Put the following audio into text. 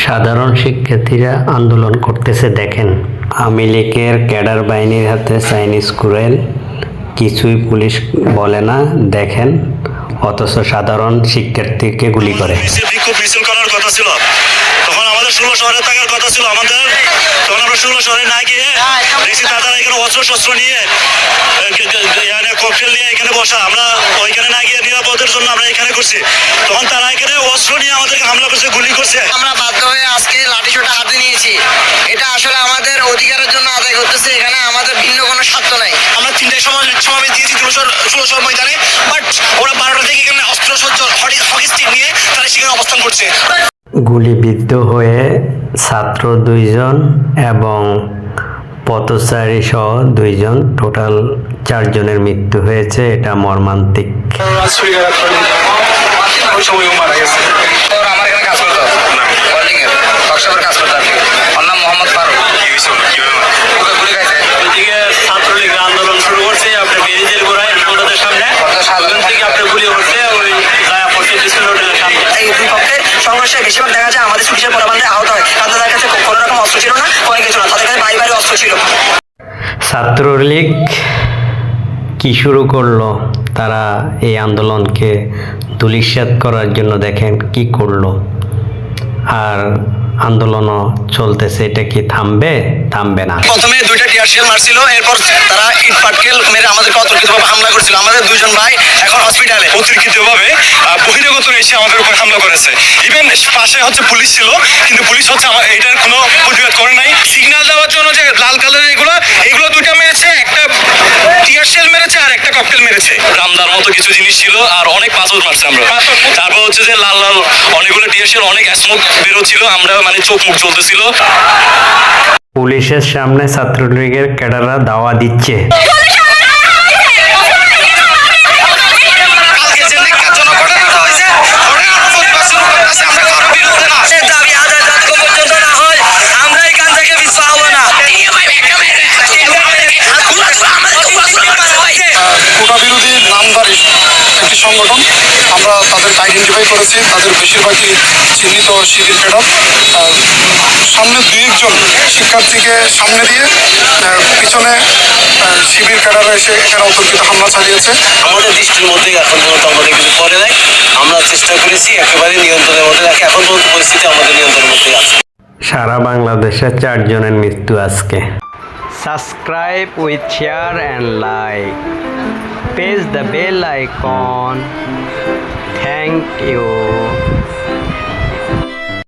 সাধারণ শিক্ষার্থীরা আন্দোলন করতেছে দেখেন। আওয়ামী লীগের ক্যাডার বাহিনীর হাতে চাইনিজ কুড়াল, কিছুই পুলিশ বলে না দেখেন, অথচ সাধারণ শিক্ষার্থীকে গুলি করে। বিক্ষোভ মিছিল করার কথা ছিল, তখন আমাদের 16 শহরে থাকার কথা ছিল আমাদের, তখন আমরা 16 শহরে না গিয়ে দেখছি তারা এখানে অস্ত্র নিয়ে ককটেল নিয়ে এখানে বসা, আমরা ওইখানে না গিয়ে নিরাপদের জন্য আমরা এখানে করছি, তখন তারা এখানে অস্ত্র নিয়ে আমাদেরকে হামলা করছে, গুলি করছে। আমরা বাধ্য হয়ে আজকে লাঠিসোঁটা হাতে নিয়েছি। এটা আসলে আমাদের অধিকারের জন্য আদায় করতেছে, এখানে আমাদের ভিন্ন কোনো স্বার্থ নাই। আমরা 3টায় সমাবেশ দিয়েছি 16 ময়দানে, বাট ওরা 12টা থেকে এখানে অস্ত্র সজ্জ হকি স্টিক নিয়ে তারা সেখানে অবস্থান করছে। গুলিবিদ্ধ হয়ে ছাত্র 2 জন এবং পথচারী সহ 2 জন, টোটাল 4 জনের মৃত্যু হয়েছে। এটা মর্মান্তিক। আমার এখানে কাজ করতো ওয়েল্ডিংয়ের ওয়ার্কশপের কাজ করতো। ওর নাম মোহাম্মদ ফারুক। ওকে গুলি খাইছে। এদিকে ছাত্রলীগ আন্দোলন শুরু করছে আপনার ব্রিজের গোড়ায় আমাদের সামনে, ওখান থেকে আপনার গুলি করছে ওই জায়া পড়ছে ডিসপ্লে হোটেলের সামনে। এই দুই পক্ষে সংঘর্ষে বেশিরভাগ দেখা যায় আমাদের পুলিশের পরামানে আহত হয়, কারণ তাদের কাছে কোনো রকম অস্ত্র ছিল না, কোনো কিছু না, তাদের কাছে বাড়ি অস্ত্র ছিল। ছাত্রলীগ কি শুরু করলো, তারা এই আন্দোলনকে ধূলিসাৎ করার জন্য দেখেন কি করলো। আর আন্দোলনও চলতেছে, এটা কি থামবে না। প্রথমে 2টা টিয়ার শেল মারছিল, এরপর তারা ইট পাটকেল মেরে আমাদেরকে অতর্কিতভাবে হামলা করেছিল। আমাদের 2 জন ভাই এখন হসপিটালে। অতর্কিতভাবে বহিরাগত এসে আমাদের উপর হামলা করেছে। ইভেন পাশে হচ্ছে পুলিশ ছিল, কিন্তু পুলিশ হচ্ছে এটার কোনো প্রতিবাদ করে নাই। সিগন্যাল দেওয়ার জন্য যে লাল কালারের এগুলো 2টা মেরেছে, একটা টিয়ার শেল মেরেছে আর একটা ককটেল মেরেছে। রামদার মতো কিছু জিনিস ছিল আর অনেক পাথর মারছে আমরা। তারপর হচ্ছে যে লাল অনেকগুলো টিয়ার শেল, অনেক স্মোক বেরোচ্ছিল, আমরা মানে চোখ মুখ জ্বলতেছিল। পুলিশের সামনে ছাত্রলীগের ক্যাডাররা দাওয়া দিচ্ছে। কোটা বিরোধী নামধারী একটি সংগঠন, আমরা তাদেরকে আইডেন্টিফাই করেছি। তাদের বেশিরভাগই চিহ্নিত শিবির ক্যাডার। সামনে 2-1 জন শিক্ষার্থীকে সামনে দিয়ে পিছনে শিবির ক্যাডাররা এসে এখানে অতর্কিত হামলা চালিয়েছে। আমাদের দৃষ্টির মধ্যে এখন পর্যন্ত আমাদের কিছু করে নাই, আমরা চেষ্টা করেছি একেবারে নিয়ন্ত্রণের মধ্যে রাখি। এখন পর্যন্ত পরিস্থিতি আমাদের নিয়ন্ত্রণের মধ্যে আছে। সারা বাংলাদেশে 4 জনের মৃত্যু আজকে। Subscribe with share and like, press the bell icon. Thank you.